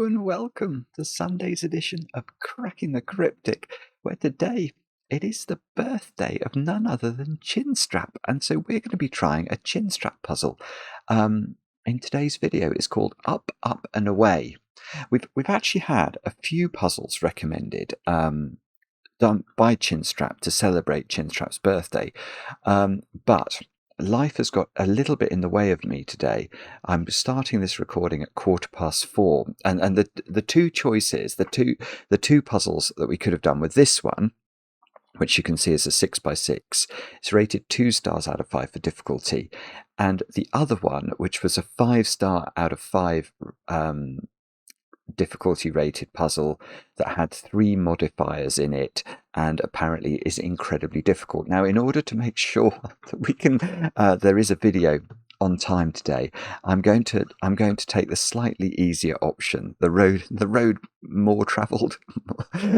and welcome to Sunday's edition of Cracking the Cryptic, where today it is the birthday of none other than ChinStrap, and so we're going to be trying a ChinStrap puzzle. In today's video, it's called Up, Up and Away. We've actually had a few puzzles recommended done by ChinStrap to celebrate ChinStrap's birthday, but life has got a little bit in the way of me today. I'm starting this recording at 4:15, and the two choices, the two puzzles that we could have done with this one, which you can see is a 6x6, it's rated 2 stars out of 5 for difficulty, and the other one, which was a 5-star out of 5 difficulty rated puzzle that had 3 modifiers in it and apparently is incredibly difficult. Now, in order to make sure that we can there is a video on time today, I'm going to take the slightly easier option, the road more traveled,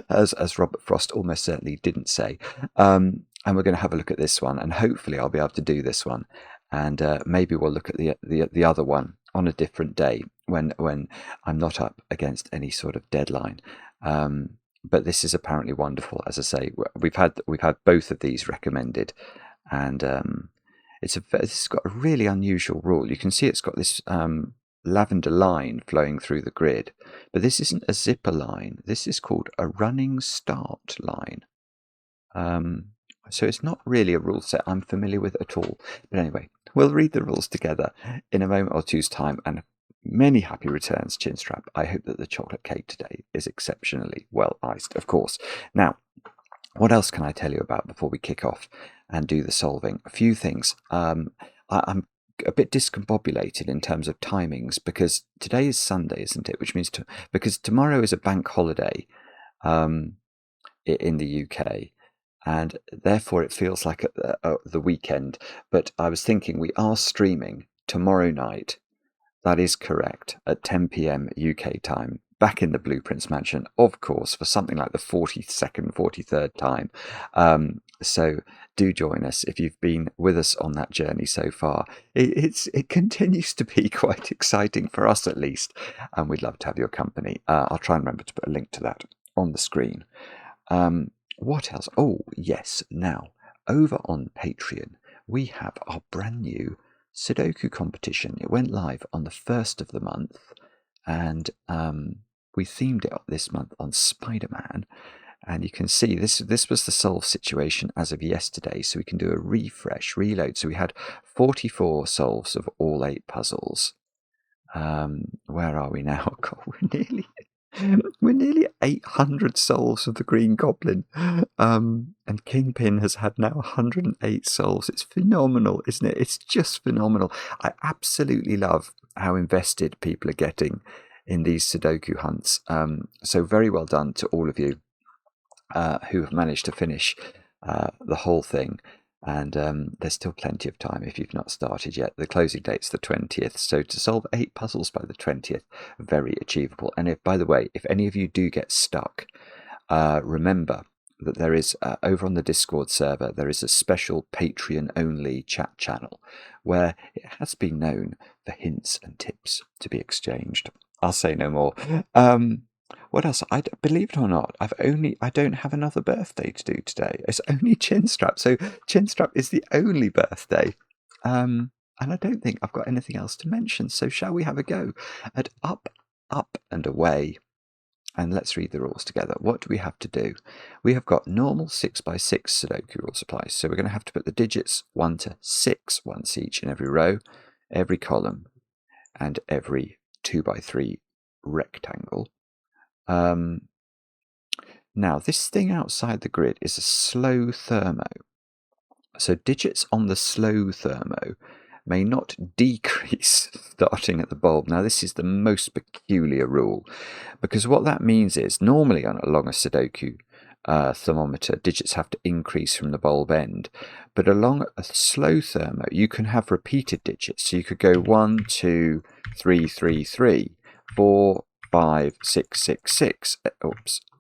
as Robert Frost almost certainly didn't say, and we're going to have a look at this one, and hopefully I'll be able to do this one, and maybe we'll look at the other one on a different day when I'm not up against any sort of deadline. But this is apparently wonderful. As I say, we've had both of these recommended, and it's got a really unusual rule. You can see it's got this lavender line flowing through the grid, but this isn't a zipper line. This is called a running start line. So it's not really a rule set I'm familiar with at all. But anyway, we'll read the rules together in a moment or two's time, and many happy returns, ChinStrap. I hope that the chocolate cake today is exceptionally well iced, of course. Now, what else can I tell you about before we kick off and do the solving? A few things. I'm a bit discombobulated in terms of timings, because today is Sunday, isn't it? Which means because tomorrow is a bank holiday in the UK, and therefore it feels like the weekend. But I was thinking we are streaming tomorrow night. That is correct, at 10 p.m. UK time, back in the Blueprints Mansion, of course, for something like the 42nd, 43rd time. So do join us if you've been with us on that journey so far. It continues to be quite exciting for us, at least, and we'd love to have your company. I'll try and remember to put a link to that on the screen. What else? Oh, yes. Now, over on Patreon, we have our brand new Sudoku competition. It went live on the 1st of the month, and we themed it up this month on Spider-Man. And you can see this was the solve situation as of yesterday, so we can do a refresh, reload. So we had 44 solves of all 8 puzzles. Where are we now? God, we're nearly 800 solves of the Green Goblin, and Kingpin has had now 108 solves. It's phenomenal, isn't it? It's just phenomenal. I absolutely love how invested people are getting in these Sudoku hunts. So very well done to all of you who have managed to finish the whole thing. And there's still plenty of time if you've not started yet. The closing date's the 20th, so to solve 8 puzzles by the 20th, very achievable. And if, by the way, if any of you do get stuck, remember that there is, over on the Discord server, there is a special Patreon-only chat channel where it has been known for hints and tips to be exchanged. I'll say no more. What else? Believe it or not, I don't have another birthday to do today. It's only ChinStrap. So ChinStrap is the only birthday. And I don't think I've got anything else to mention. So shall we have a go at Up, Up and Away? And let's read the rules together. What do we have to do? We have got normal 6x6 Sudoku rules applies. So we're going to have to put the digits 1 to 6 once each in every row, every column, and every 2x3 rectangle. Now, this thing outside the grid is a slow thermo. So digits on the slow thermo may not decrease starting at the bulb. Now, this is the most peculiar rule, because what that means is normally along a Sudoku thermometer, digits have to increase from the bulb end. But along a slow thermo, you can have repeated digits. So you could go 1, 2, 3, 3, 3, 4, 5, 6, 6, 6,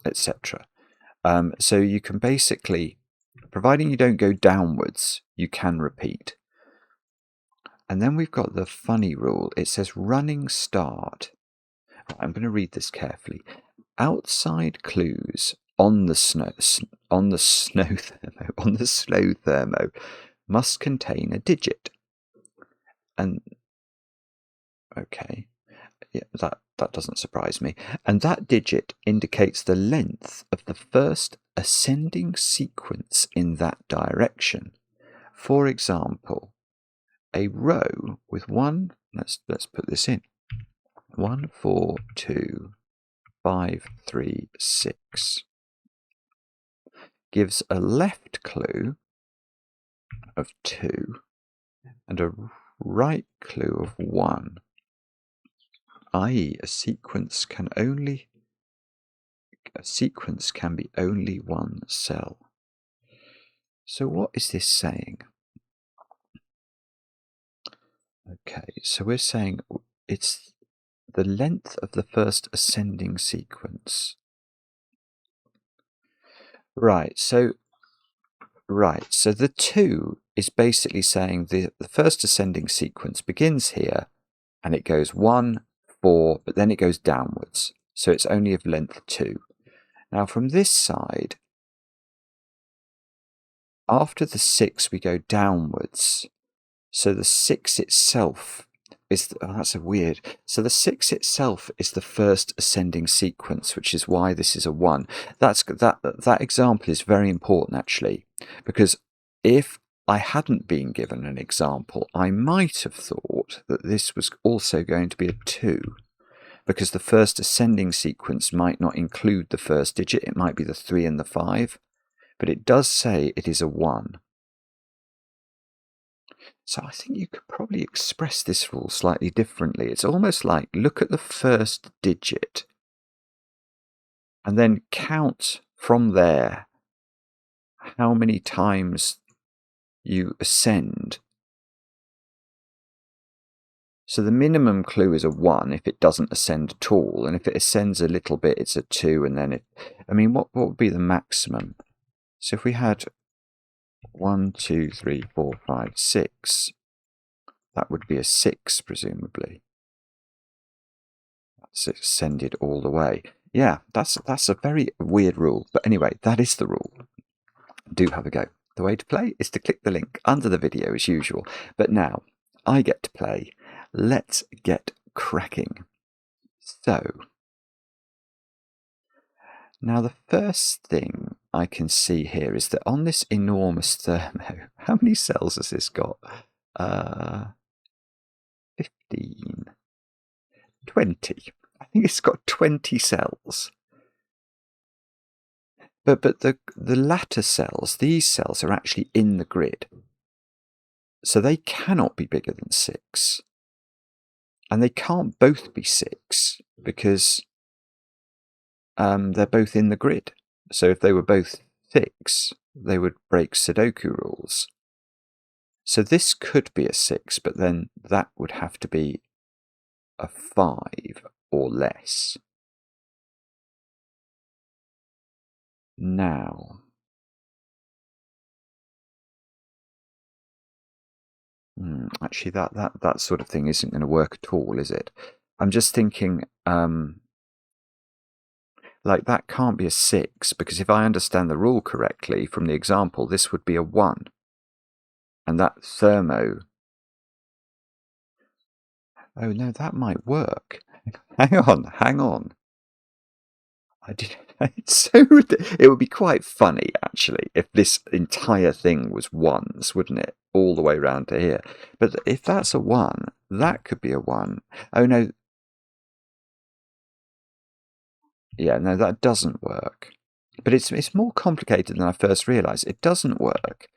etc. So you can basically, providing you don't go downwards, you can repeat. And then we've got the funny rule. It says running start. I'm going to read this carefully. Outside clues on the slow thermo must contain a digit. And okay, yeah, that doesn't surprise me. And that digit indicates the length of the first ascending sequence in that direction. For example, a row with one, let's put this in, 1, 4, 2, 5, 3, 6, gives a left clue of 2 and a right clue of 1, i.e. a sequence can be only one cell. So what is this saying? Okay, so we're saying it's the length of the first ascending sequence. Right, so the 2 is basically saying the first ascending sequence begins here and it goes 1, 4, but then it goes downwards. So it's only of length 2. Now from this side, after the 6 we go downwards. So the 6 itself is, that's a weird. So the 6 itself is the first ascending sequence, which is why this is a 1. That example is very important actually, because if I hadn't been given an example, I might have thought that this was also going to be a 2, because the first ascending sequence might not include the first digit. It might be the 3 and the 5, but it does say it is a 1. So I think you could probably express this rule slightly differently. It's almost like look at the first digit and then count from there how many times you ascend. So the minimum clue is a 1 if it doesn't ascend at all, and if it ascends a little bit, it's a 2, and then what would be the maximum? So if we had 1, 2, 3, 4, 5, 6, that would be a 6, presumably. That's ascended all the way. Yeah, that's a very weird rule. But anyway, that is the rule. Do have a go. The way to play is to click the link under the video as usual. But now, I get to play. Let's get cracking. So, now the first thing I can see here is that on this enormous thermo, how many cells has this got? 15. 20. I think it's got 20 cells. But the latter cells, these cells are actually in the grid. So they cannot be bigger than 6. And they can't both be 6 because they're both in the grid. So if they were both 6, they would break Sudoku rules. So this could be a 6, but then that would have to be a 5 or less. Now, actually, that sort of thing isn't going to work at all, is it? I'm just thinking, like that can't be a 6, because if I understand the rule correctly from the example, this would be a 1. And that thermo... Oh no, that might work. Hang on. It would be quite funny, actually, if this entire thing was 1s, wouldn't it? All the way round to here. But if that's a 1, that could be a 1. Oh no. Yeah, no, that doesn't work. But it's more complicated than I first realised. It doesn't work.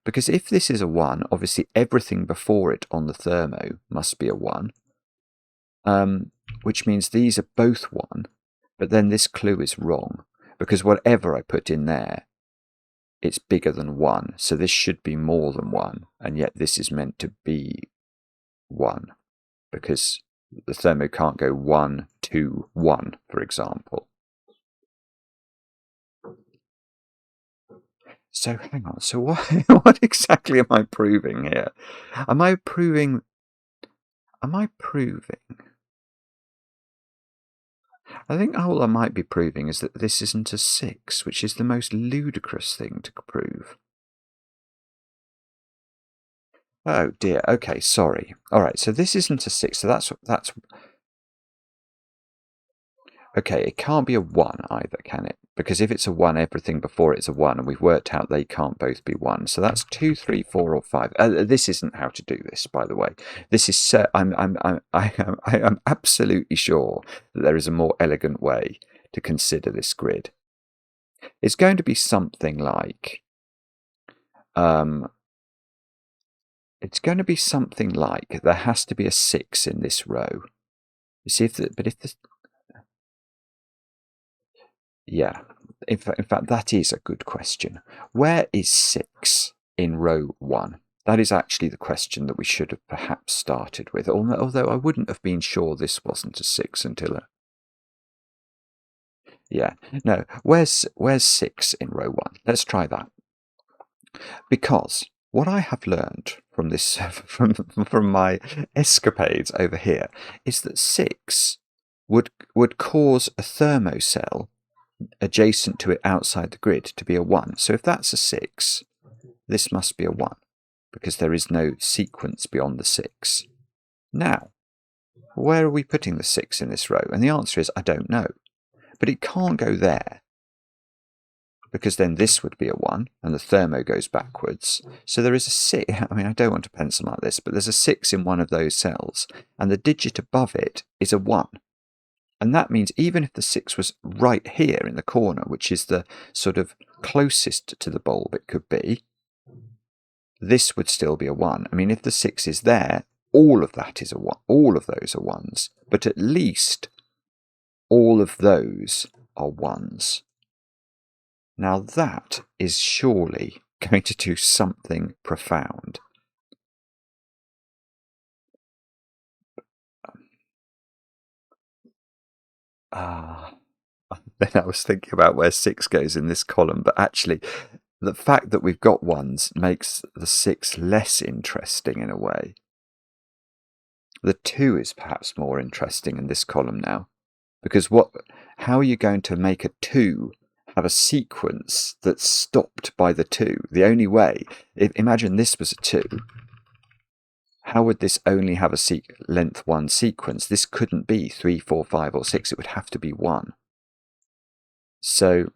Because if this is a 1, obviously everything before it on the thermo must be a 1. Which means these are both 1. But then this clue is wrong, because whatever I put in there, it's bigger than 1. So this should be more than 1, and yet this is meant to be 1, because the thermo can't go 1, 2, 1, for example. So hang on, so what exactly am I proving here? Am I proving I think all I might be proving is that this isn't a 6, which is the most ludicrous thing to prove. Oh dear, okay, sorry. Alright, so this isn't a 6, so that's... Okay, it can't be a 1 either, can it? Because if it's a 1, everything before it's a 1, and we've worked out they can't both be 1. So that's 2, 3, 4, or 5. This isn't how to do this, by the way. This is I am absolutely sure that there is a more elegant way to consider this grid. It's going to be something like it's going to be something like there has to be a 6 in this row. You see, yeah, in fact, that is a good question. Where is 6 in row 1? That is actually the question that we should have perhaps started with, although I wouldn't have been sure this wasn't a 6 until yeah, no, where's 6 in row 1? Let's try that. Because what I have learned from this, from my escapades over here, is that 6 would cause a thermo cell adjacent to it outside the grid to be a 1. So if that's a 6, this must be a 1, because there is no sequence beyond the 6. Now, where are we putting the 6 in this row? And the answer is, I don't know. But it can't go there, because then this would be a 1, and the thermo goes backwards. So there is a 6. I mean, I don't want to pencil like this, but there's a 6 in one of those cells, and the digit above it is a 1. And that means even if the 6 was right here in the corner, which is the sort of closest to the bulb it could be, this would still be a 1. I mean, if the 6 is there, all of that is a 1. All of those are 1s. But at least all of those are 1s. Now that is surely going to do something profound. Then I was thinking about where 6 goes in this column, but actually the fact that we've got 1s makes the 6 less interesting in a way. The 2 is perhaps more interesting in this column now, because how are you going to make a 2 have a sequence that's stopped by the 2? The only way, imagine this was a 2, how would this only have a length 1 sequence? This couldn't be 3, 4, 5, or 6. It would have to be 1. So,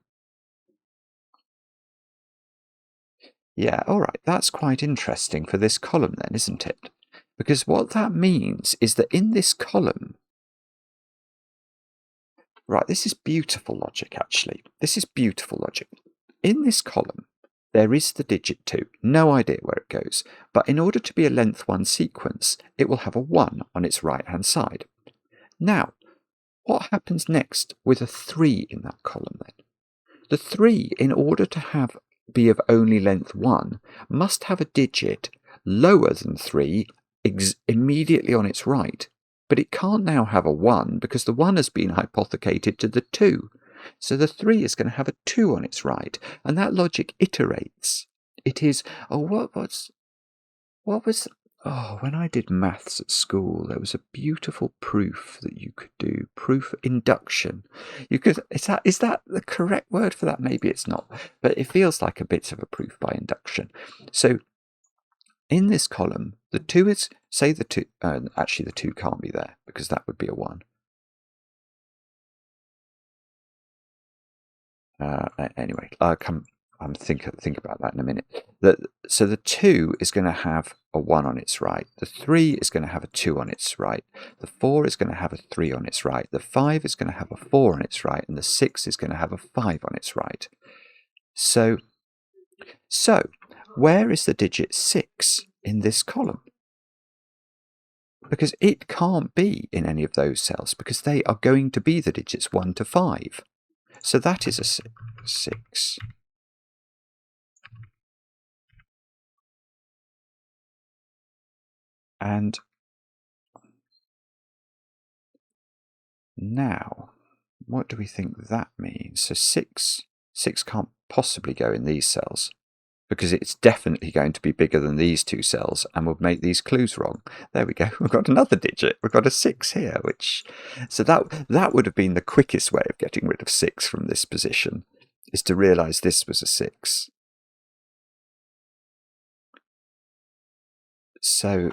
yeah, all right, that's quite interesting for this column then, isn't it? Because what that means is that in this column, right, this is beautiful logic, actually. This is beautiful logic. In this column, there is the digit 2. No idea where it goes. But in order to be a length 1 sequence, it will have a 1 on its right-hand side. Now, what happens next with a 3 in that column then? The 3, in order to be of only length 1, must have a digit lower than 3 immediately on its right. But it can't now have a 1 because the 1 has been hypothecated to the 2. So the 3 is going to have a 2 on its right, and that logic iterates. It is, when I did maths at school, there was a beautiful proof that you could do, proof induction. Is that the correct word for that? Maybe it's not, but it feels like a bit of a proof by induction. So in this column, the 2 is, say the 2, actually the 2 can't be there because that would be a 1. Anyway, I'll think about that in a minute. So the 2 is going to have a 1 on its right. The 3 is going to have a 2 on its right. The 4 is going to have a 3 on its right. The 5 is going to have a 4 on its right. And the 6 is going to have a 5 on its right. So where is the digit 6 in this column? Because it can't be in any of those cells because they are going to be the digits 1 to 5. So that is a 6. And now, what do we think that means? So 6 can't possibly go in these cells because it's definitely going to be bigger than these two cells and would make these clues wrong. There we go. We've got another digit. We've got a 6 here, so that would have been the quickest way of getting rid of 6 from this position, is to realize this was a 6. So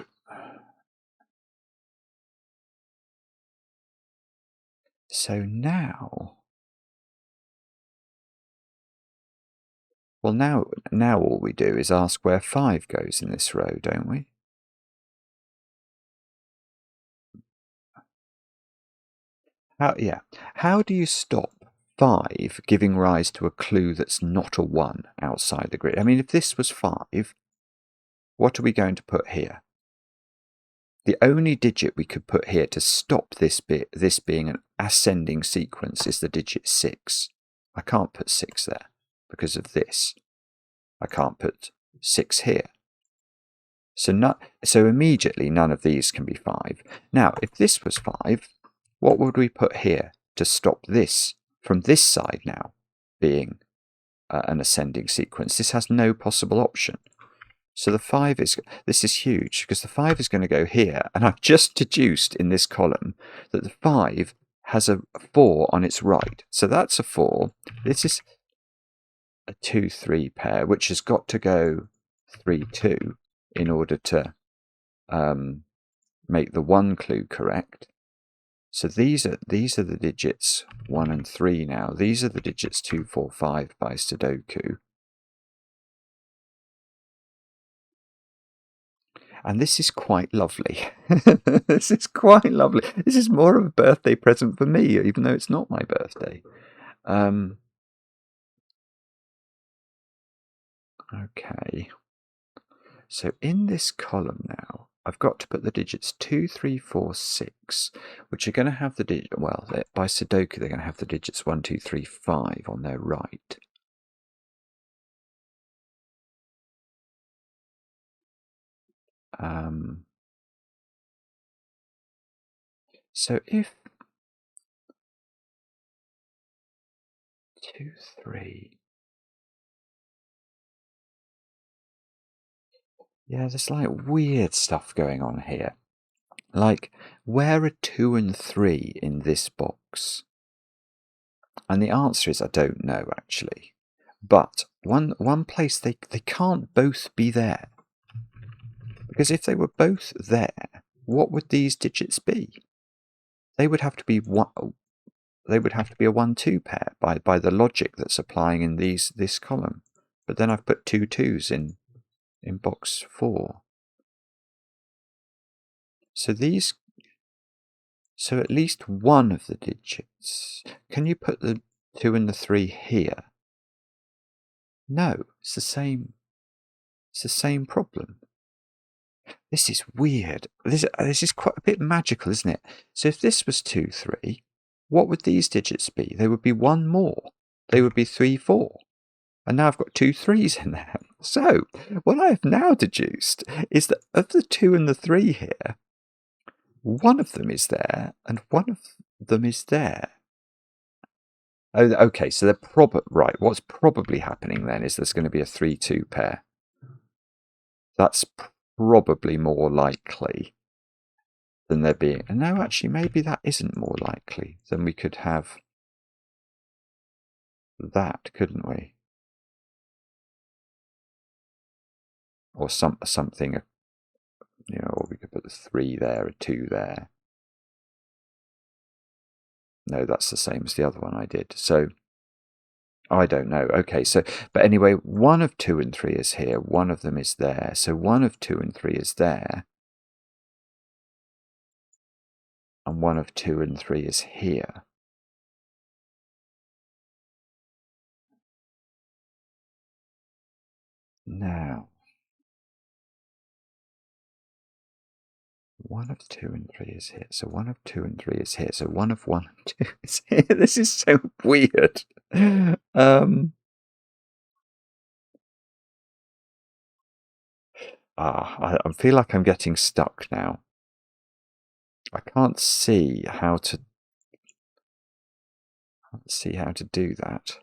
now, well, now all we do is ask where 5 goes in this row, don't we? How do you stop 5 giving rise to a clue that's not a 1 outside the grid? I mean, if this was 5, what are we going to put here? The only digit we could put here to stop this being an ascending sequence is the digit 6. I can't put 6 there because of this. I can't put 6 here. So immediately none of these can be 5. Now, if this was 5, what would we put here to stop this from this side now being an ascending sequence? This has no possible option. So the 5 this is huge, because the 5 is going to go here, and I've just deduced in this column that the 5 has a 4 on its right. So that's a 4. This is a 2-3 pair, which has got to go 3-2 in order to make the 1 clue correct. So these are the digits 1 and 3 now. These are the digits 2, 4, 5 by Sudoku. And this is quite lovely. This is quite lovely. This is more of a birthday present for me, even though it's not my birthday. Okay. So in this column now, I've got to put the digits 2, 3, 4, 6, which are going to have the digit, well, by Sudoku, they're going to have the digits 1, 2, 3, 5 on their right. So if 2, 3, yeah, there's like weird stuff going on here. Like, where are 2 and 3 in this box? And the answer is I don't know, actually. But one place they can't both be there. Because if they were both there, what would these digits be? They would have to be They would have to be a 1-2 pair by the logic that's applying in this column. But then I've put 2 2s in box 4. So at least one of the digits. Can you put the 2 and the 3 here? No, it's the same problem. This is weird. This is quite a bit magical, isn't it? So if this was 2, 3, what would these digits be? They would be 1 more. They would be 3, 4. And now I've got 2 3s in there. So what I have now deduced is that of the 2 and the 3 here, one of them is there and one of them is there. Oh, okay, so they're right. What's probably happening then is there's going to be a 3-2 pair. That's probably more likely than there being. And no, actually, maybe that isn't more likely. Then we could have that, couldn't we? Or something, or we could put the 3 there, a 2 there. No, that's the same as the other one I did. So I don't know. Okay, so, but anyway, one of 2 and 3 is here. One of them is there. So one of 2 and 3 is there. And one of 2 and 3 is here. Now, one of 2 and 3 is here. So one of 2 and 3 is here. So one of 1 and 2 is here. This is so weird. I feel like I'm getting stuck now. I can't see how to do that.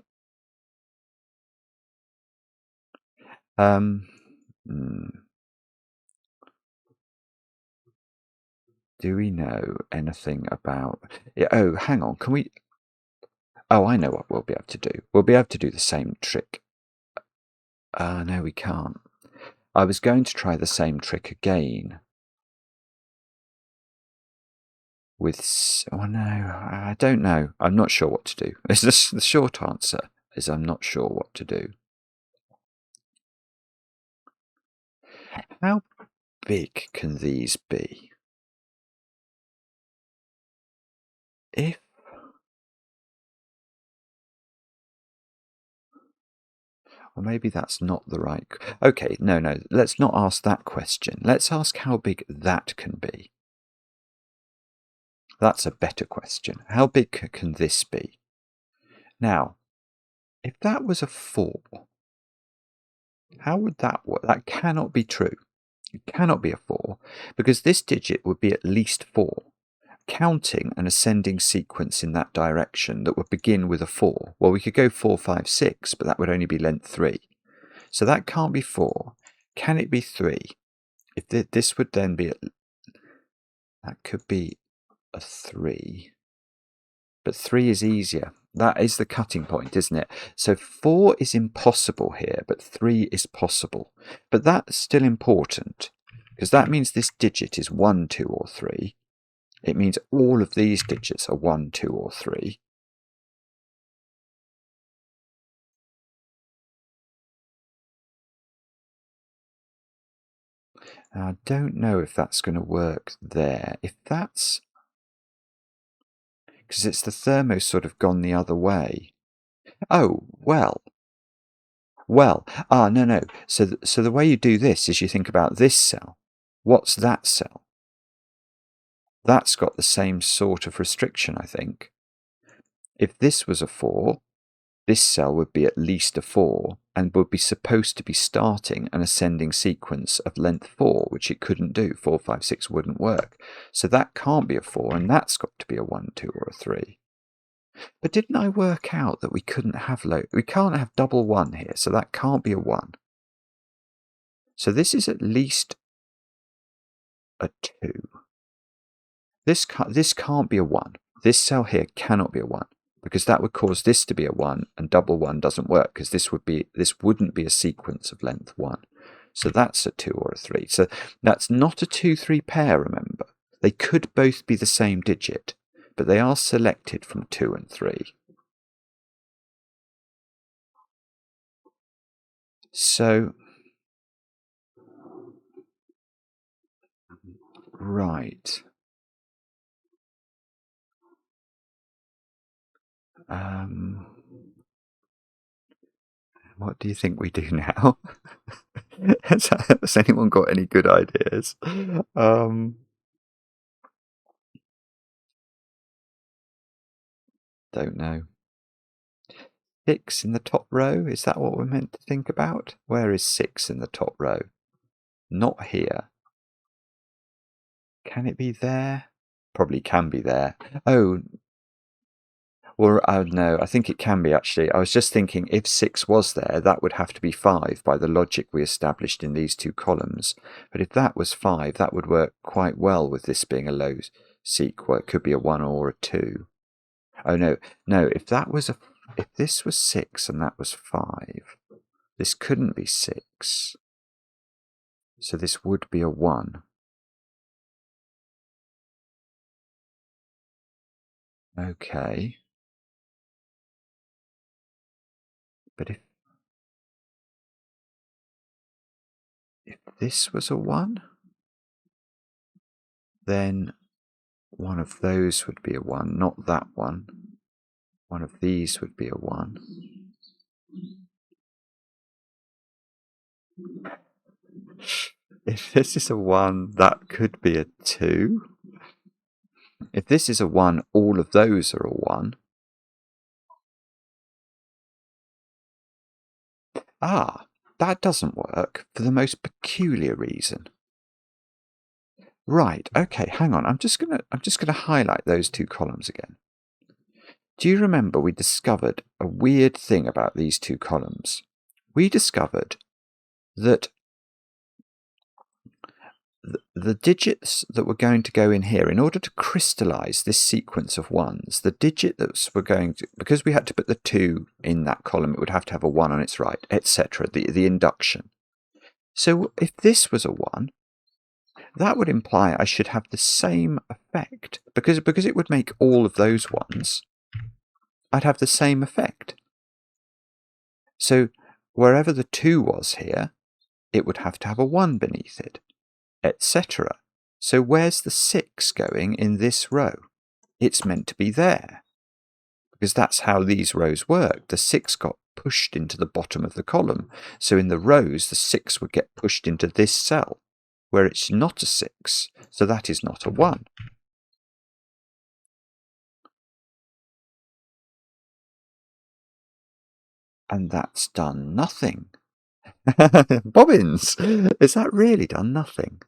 Hmm. Do we know anything about... Oh, hang on. Can we... Oh, I know what we'll be able to do. We'll be able to do the same trick. No, we can't. I was going to try the same trick again. With... Oh, no. I don't know. I'm not sure what to do. The short answer is I'm not sure what to do. How big can these be? If... Or maybe that's not the right... Okay, no, let's not ask that question. Let's ask how big that can be. That's a better question. How big can this be? Now, if that was a 4, how would that work? That cannot be true. It cannot be a 4, because this digit would be at least 4, counting an ascending sequence in that direction that would begin with a 4. Well, we could go 4, 5, 6, but that would only be length 3. So that can't be 4. Can it be 3? If this would then be... That could be a 3. But 3 is easier. That is the cutting point, isn't it? So 4 is impossible here, but 3 is possible. But that's still important, because that means this digit is 1, 2, or 3. It means all of these digits are 1, 2, or 3. Now, I don't know if that's going to work there. If that's... Because it's the thermo sort of gone the other way. Oh, well. No. So the way you do this is you think about this cell. What's that cell? That's got the same sort of restriction, I think. If this was a 4, this cell would be at least a 4 and would be supposed to be starting an ascending sequence of length 4, which it couldn't do. 4, 5, 6 wouldn't work. So that can't be a 4, and that's got to be a 1, 2, or a 3. But didn't I work out that we couldn't have we can't have double 1 here, so that can't be a 1. So this is at least a 2. This can't be a 1. This cell here cannot be a 1, because that would cause this to be a 1, and double 1 doesn't work, because this wouldn't be a sequence of length 1. So that's a 2 or a 3. So that's not a 2-3 pair, remember. They could both be the same digit, but they are selected from 2 and 3. So, right. What do you think we do now? Has anyone got any good ideas? Don't know. 6 in the top row? Is that what we're meant to think about? Where is 6 in the top row? Not here. Can it be there? Probably can be there. Oh, well, no, I think it can be, actually. I was just thinking, if 6 was there, that would have to be 5 by the logic we established in these two columns. But if that was 5, that would work quite well with this being a low seq, where it could be a 1 or a 2. Oh, no, if this was 6 and that was 5, this couldn't be 6. So this would be a 1. Okay. But if this was a 1, then one of those would be a 1, not that one. One of these would be a 1. If this is a 1, that could be a 2. If this is a 1, all of those are a 1. Ah, that doesn't work for the most peculiar reason. Right, okay, hang on. I'm just gonna highlight those two columns again. Do you remember we discovered a weird thing about these two columns? We discovered that the digits that were going to go in here, in order to crystallize this sequence of ones, the digit that we're going to, because we had to put the 2 in that column, it would have to have a 1 on its right, etc., the induction. So if this was a 1, that would imply I should have the same effect, because it would make all of those ones, I'd have the same effect. So wherever the 2 was here, it would have to have a 1 beneath it, etc. So where's the 6 going in this row? It's meant to be there, because that's how these rows work. The 6 got pushed into the bottom of the column. So in the rows, the 6 would get pushed into this cell, where it's not a 6. So that is not a 1. And that's done nothing. Bobbins! Has that really done nothing?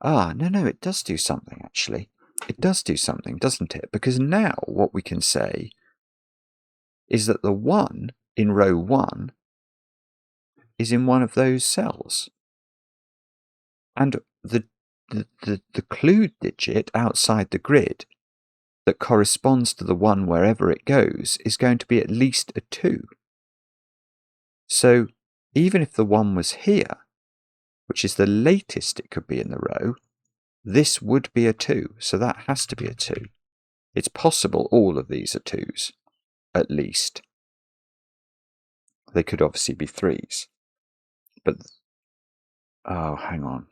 No, it does do something, actually. It does do something, doesn't it? Because now what we can say is that the 1 in row 1 is in one of those cells. And the clue digit outside the grid that corresponds to the 1 wherever it goes is going to be at least a 2. So even if the 1 was here, which is the latest it could be in the row, this would be a 2, so that has to be a 2. It's possible all of these are 2s, at least. They could obviously be 3s. But, oh, hang on.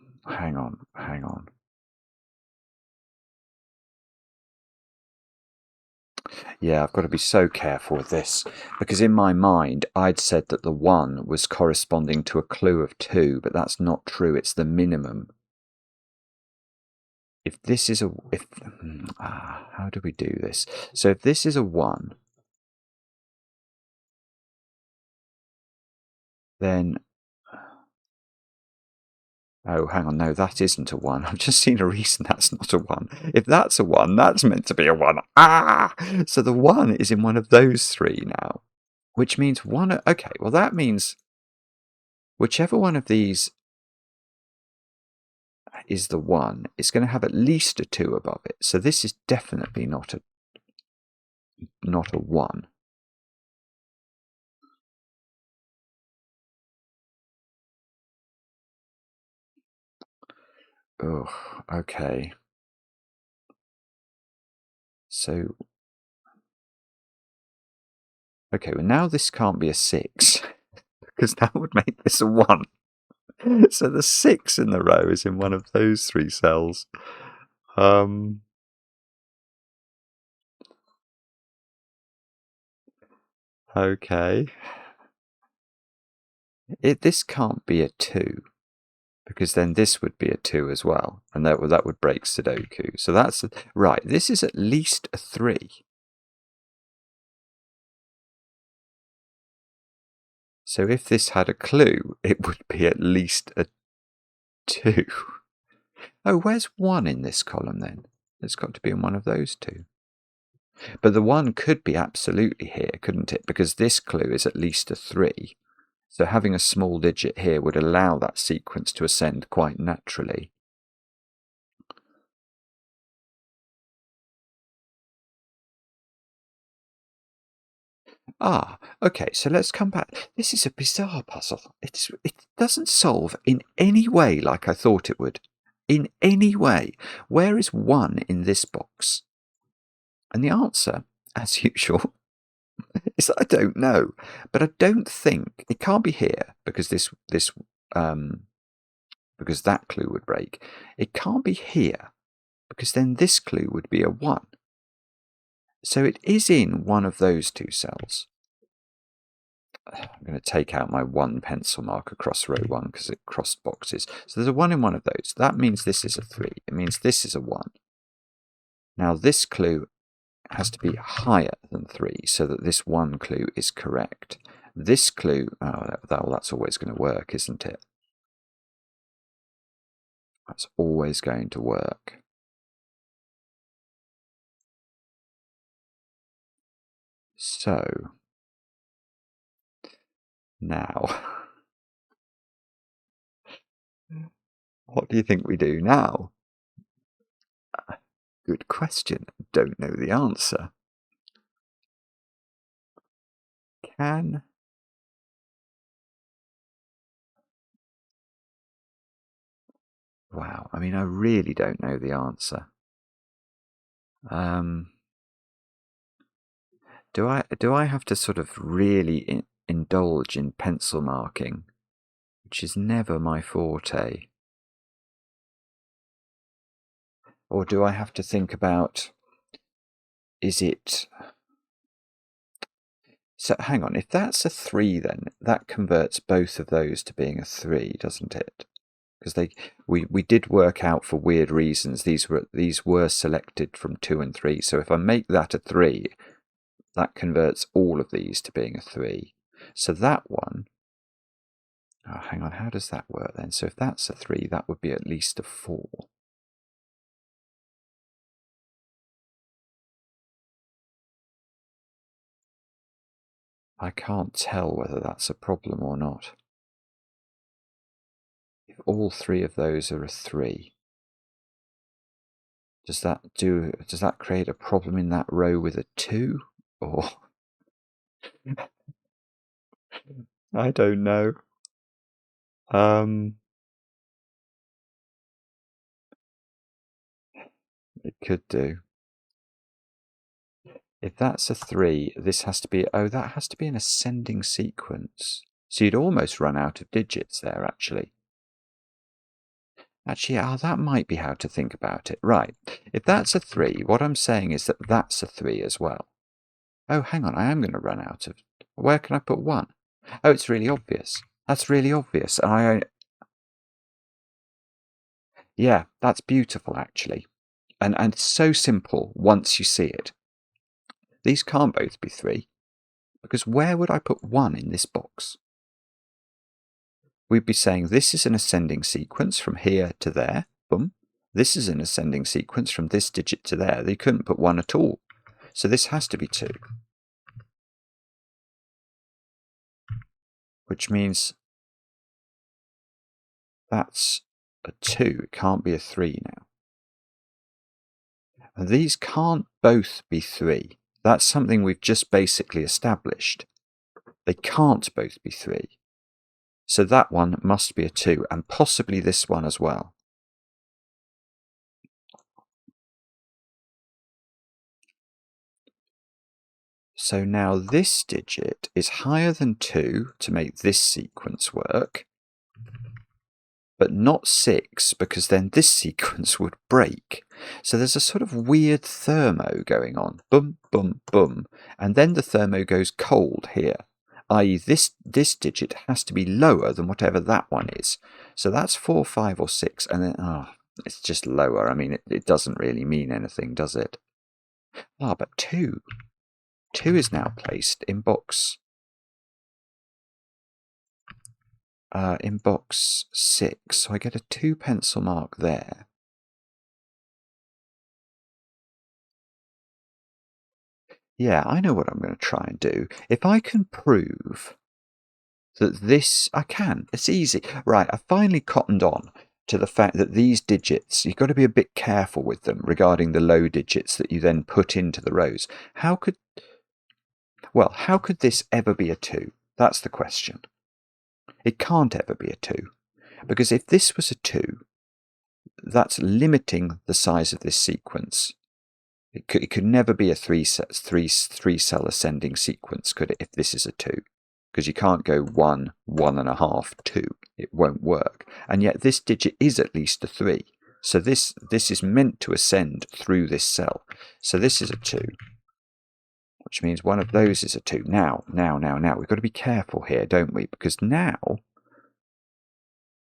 Yeah, I've got to be so careful with this, because in my mind, I'd said that the 1 was corresponding to a clue of 2, but that's not true. It's the minimum. If this is a... how do we do this? So if this is a 1, then... Oh, hang on, no, that isn't a 1. I've just seen a reason that's not a 1. If that's a 1, that's meant to be a 1. So the 1 is in one of those 3 now, which means 1... Okay, well, that means whichever one of these is the 1, it's going to have at least a 2 above it. So this is definitely not a 1. Oh, okay. So, okay, well, now this can't be a 6, because that would make this a 1. So the 6 in the row is in one of those 3 cells. Okay. This can't be a 2, because then this would be a 2 as well, and that would break Sudoku. So that's... Right, this is at least a 3. So if this had a clue, it would be at least a 2. Oh, where's 1 in this column then? It's got to be in one of those 2. But the 1 could be absolutely here, couldn't it? Because this clue is at least a 3. So having a small digit here would allow that sequence to ascend quite naturally. Okay, so let's come back. This is a bizarre puzzle. It doesn't solve in any way like I thought it would. In any way. Where is 1 in this box? And the answer, as usual, is that I don't know. But I don't think it can't be here, because because that clue would break. It can't be here, because then this clue would be a 1. So it is in one of those 2 cells. I'm going to take out my 1 pencil mark across row 1 because it crossed boxes. So there's a 1 in one of those. That means this is a 3. It means this is a 1. Now this clue has to be higher than 3 so that this 1 clue is correct. This clue, that's always going to work, isn't it? That's always going to work. So Now, what do you think we do now? Good question. Don't know the answer. Can... Wow, I mean, I really don't know the answer. Do I have to sort of really indulge in pencil marking, which is never my forte? Or do I have to think about, is it... So hang on, if that's a 3 then, that converts both of those to being a 3, doesn't it? Because we did work out for weird reasons these were selected from 2 and 3. So if I make that a 3, that converts all of these to being a 3. So that one... Oh, hang on, how does that work then? So if that's a 3, that would be at least a 4. I can't tell whether that's a problem or not. If all 3 of those are a 3, does that create a problem in that row with a 2? Or I don't know. It could do. If that's a 3, this has to be... Oh, that has to be an ascending sequence. So you'd almost run out of digits there, actually. Actually, that might be how to think about it. Right. If that's a 3, what I'm saying is that that's a 3 as well. Oh, hang on, I am going to run out of... Where can I put 1? Oh, it's really obvious. That's really obvious. And yeah, that's beautiful, actually. And it's so simple once you see it. These can't both be 3, because where would I put 1 in this box? We'd be saying this is an ascending sequence from here to there. Boom. This is an ascending sequence from this digit to there. They couldn't put 1 at all. So this has to be 2. Which means that's a 2. It can't be a 3 now. And these can't both be 3. That's something we've just basically established. They can't both be 3. So that one must be a 2, and possibly this one as well. So now this digit is higher than 2 to make this sequence work, but not 6, because then this sequence would break. So there's a sort of weird thermo going on. Boom, boom, boom. And then the thermo goes cold here, i.e. this digit has to be lower than whatever that one is. So that's 4, 5, or 6, and then, it's just lower. I mean, it doesn't really mean anything, does it? But 2. 2 is now placed in box... in box 6, so I get a 2 pencil mark there. Yeah, I know what I'm going to try and do. If I can prove that this... I can. It's easy. Right, I finally cottoned on to the fact that these digits, you've got to be a bit careful with them regarding the low digits that you then put into the rows. How could this ever be a 2? That's the question. It can't ever be a 2. Because if this was a 2, that's limiting the size of this sequence. It could never be a three cell ascending sequence, could it, if this is a 2? Because you can't go 1, 1.5, 2. It won't work. And yet this digit is at least a 3. So this is meant to ascend through this cell. So this is a 2, which means one of those is a 2. Now, we've got to be careful here, don't we? Because now,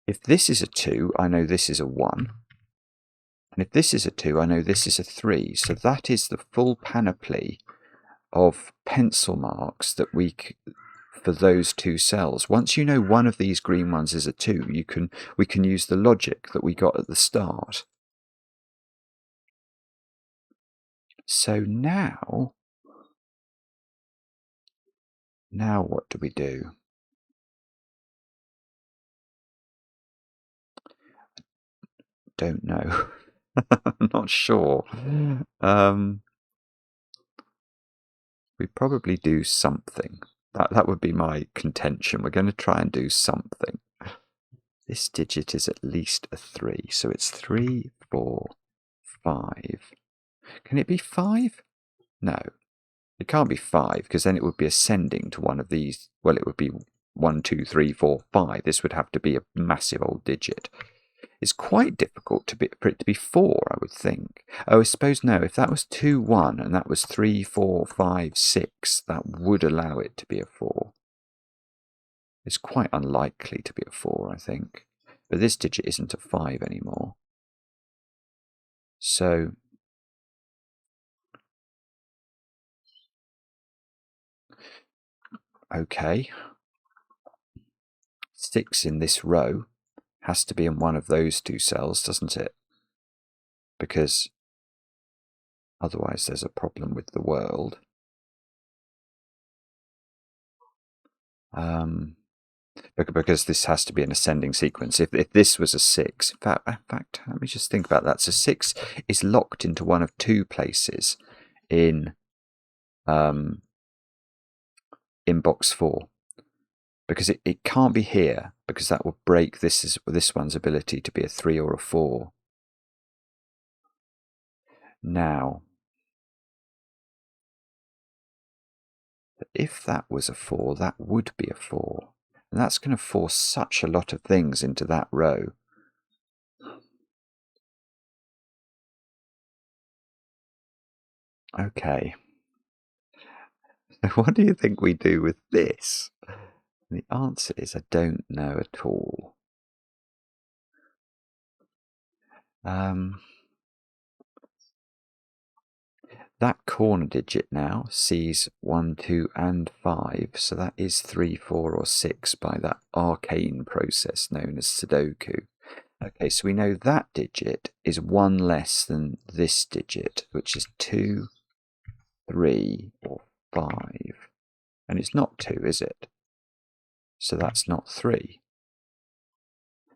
if this is a 2, I know this is a 1. And if this is a 2, I know this is a 3. So that is the full panoply of pencil marks that for those 2 cells. Once you know one of these green ones is a 2, we can use the logic that we got at the start. So now what do we do? don't know. I'm not sure. We probably do something. That would be my contention. We're going to try and do something. This digit is at least a 3, so it's 3, 4, 5. Can it be 5? No. It can't be 5, because then it would be ascending to one of these. Well, it would be 1, 2, 3, 4, 5. This would have to be a massive old digit. It's quite difficult for it to be 4, I would think. Oh, I suppose no. If that was 2, 1, and that was 3, 4, 5, 6, that would allow it to be a 4. It's quite unlikely to be a 4, I think. But this digit isn't a 5 anymore. So okay. 6 in this row has to be in one of those two cells, doesn't it? Because otherwise there's a problem with the world. Because this has to be an ascending sequence. If this was a 6, in fact, let me just think about that. So 6 is locked into one of two places in box 4. Because it can't be here, because that will break this one's ability to be a 3 or a 4. Now, if that was a 4, that would be a 4. And that's going to force such a lot of things into that row. Okay. What do you think we do with this? And the answer is I don't know at all. That corner digit now sees 1, 2, and 5, so that is 3, 4, or 6 by that arcane process known as Sudoku. Okay, so we know that digit is 1 less than this digit, which is 2, 3, or 5. And it's not 2, is it? So that's not 3.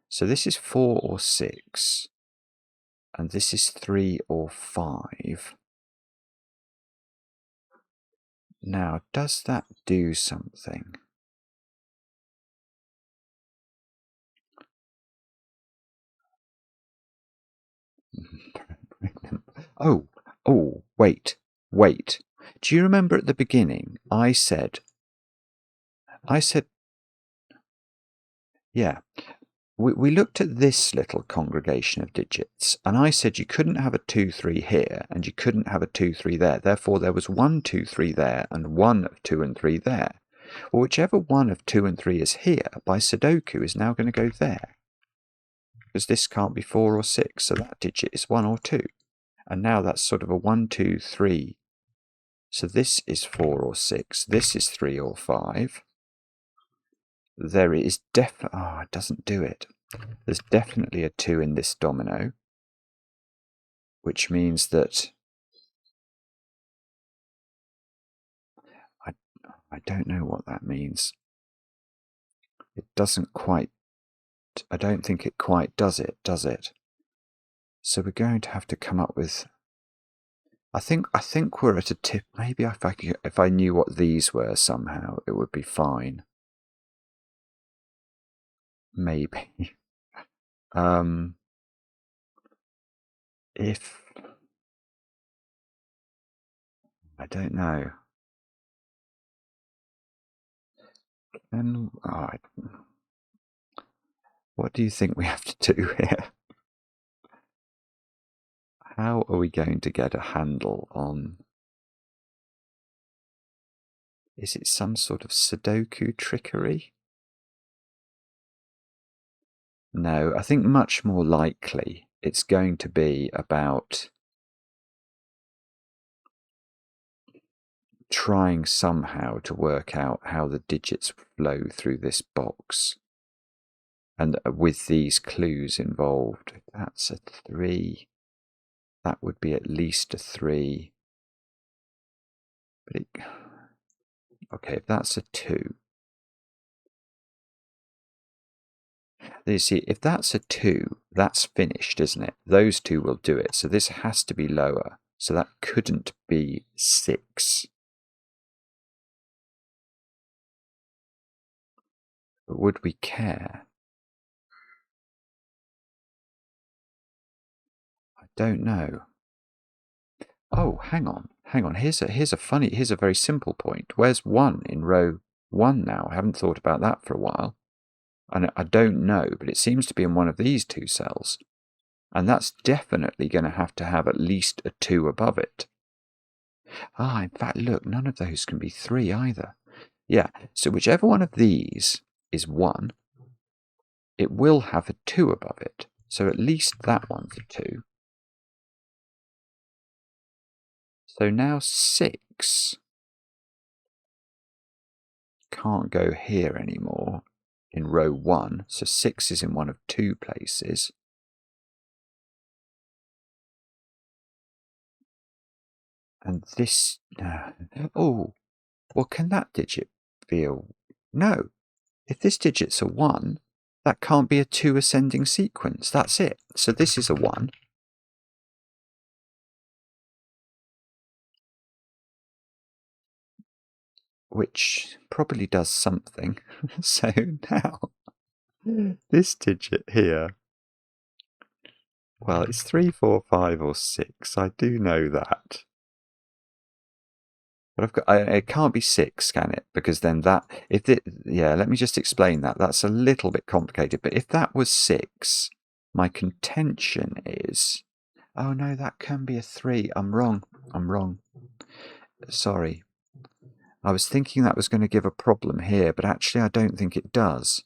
So this is 4 or 6, and this is 3 or 5. Now, does that do something? Oh, wait. Do you remember at the beginning I said, yeah, we looked at this little congregation of digits, and I said you couldn't have a 2, 3 here, and you couldn't have a 2, 3 there. Therefore, there was 1, 2, 3 there, and 1 of 2 and 3 there. Well, whichever 1 of 2 and 3 is here, by Sudoku, is now going to go there. Because this can't be 4 or 6, so that digit is 1 or 2. And now that's sort of a 1, 2, 3. So this is 4 or 6. This is 3 or 5. There is definitely... Oh, it doesn't do it. There's definitely a 2 in this domino, which means that... I don't know what that means. It doesn't quite... I don't think it quite does it? So we're going to have to come up with... I think we're at a tip. Maybe if I knew what these were somehow, it would be fine. Maybe. If... I don't know. And what do you think we have to do here? How are we going to get a handle on... Is it some sort of Sudoku trickery? No, I think much more likely it's going to be about trying somehow to work out how the digits flow through this box. And with these clues involved, if that's a 3, that would be at least a 3. But okay, if that's a 2, You see, if that's a 2, that's finished, isn't it? Those two will do it. So this has to be lower. So that couldn't be 6. But would we care? I don't know. Oh, hang on. Here's a very simple point. Where's 1 in row 1 now? I haven't thought about that for a while. And I don't know, but it seems to be in one of these 2 cells. And that's definitely going to have at least a 2 above it. Ah, in fact, look, none of those can be 3 either. Yeah, so whichever one of these is 1, it will have a 2 above it. So at least that one's a 2. So now 6 can't go here anymore in row 1. So 6 is in one of 2 places. And this... oh, well, can that digit be a... No. If this digit's a 1, that can't be a 2 ascending sequence. That's it. So this is a 1. Which probably does something. So now, this digit here, well, it's 3, 4, 5, or 6. I do know that. But it can't be 6, can it? Because then let me just explain that. That's a little bit complicated. But if that was 6, my contention is, oh no, that can be a 3. I'm wrong. Sorry. I was thinking that was going to give a problem here, but actually I don't think it does.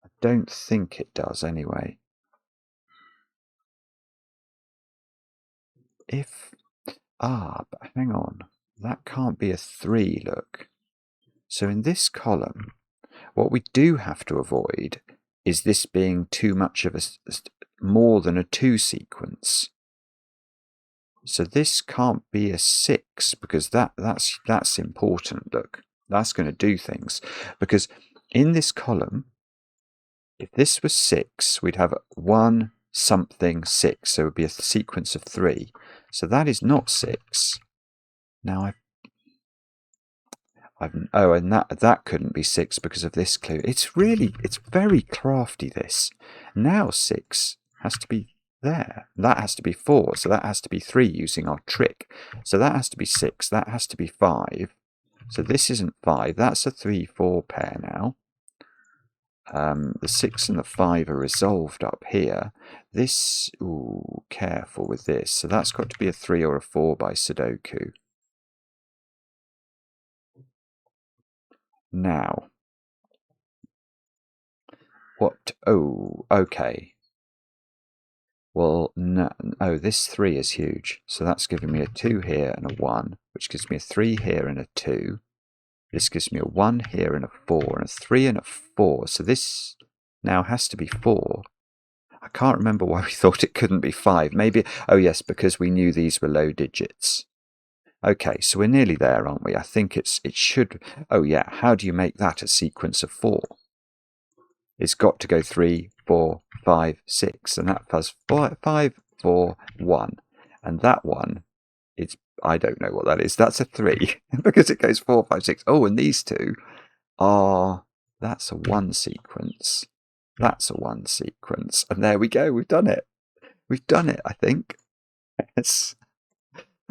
I don't think it does anyway. But hang on. That can't be a 3, look. So in this column, what we do have to avoid is this being too much of more than a 2 sequence. So this can't be a 6 because that's important. Look, that's going to do things. Because in this column, if this was 6, we'd have 1 something 6. So it would be a sequence of 3. So that is not 6. Now and that couldn't be 6 because of this clue. It's very crafty, this. Now 6 has to be there. That has to be 4, so that has to be 3 using our trick. So that has to be 6, that has to be 5. So this isn't 5, that's a 3-4 pair now. The 6 and the 5 are resolved up here. This, careful with this. So that's got to be a 3 or a 4 by Sudoku. Now, what? Oh, okay. Well, no, this 3 is huge. So that's giving me a 2 here and a 1, which gives me a 3 here and a 2. This gives me a 1 here and a 4, and a 3 and a 4. So this now has to be 4. I can't remember why we thought it couldn't be 5. Maybe, oh yes, because we knew these were low digits. Okay, so we're nearly there, aren't we? I think it should... Oh yeah, how do you make that a sequence of 4? It's got to go 3, 4, 5, 6, and that has 5, 4, 1. And that one, I don't know what that is. That's a 3, because it goes 4, 5, 6. Oh, and these two are... That's a 1 sequence. That's a 1 sequence. And there we go. We've done it. We've done it, I think. Yes.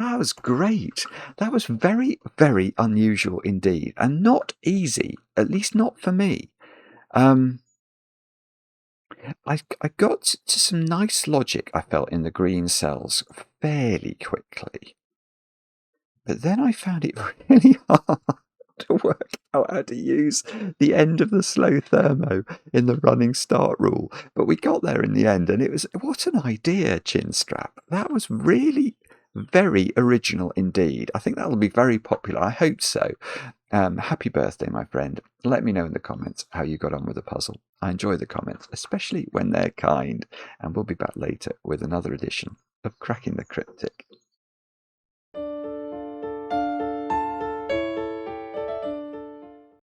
That was great. That was very, very unusual indeed. And not easy, at least not for me. I got to some nice logic, I felt, in the green cells fairly quickly. But then I found it really hard to work out how to use the end of the slow thermo in the running start rule. But we got there in the end, and what an idea, ChinStrap. That was really very original indeed. I think that'll be very popular. I hope so. Happy birthday, my friend. Let me know in the comments how you got on with the puzzle. I enjoy the comments, especially when they're kind. And we'll be back later with another edition of Cracking the Cryptic.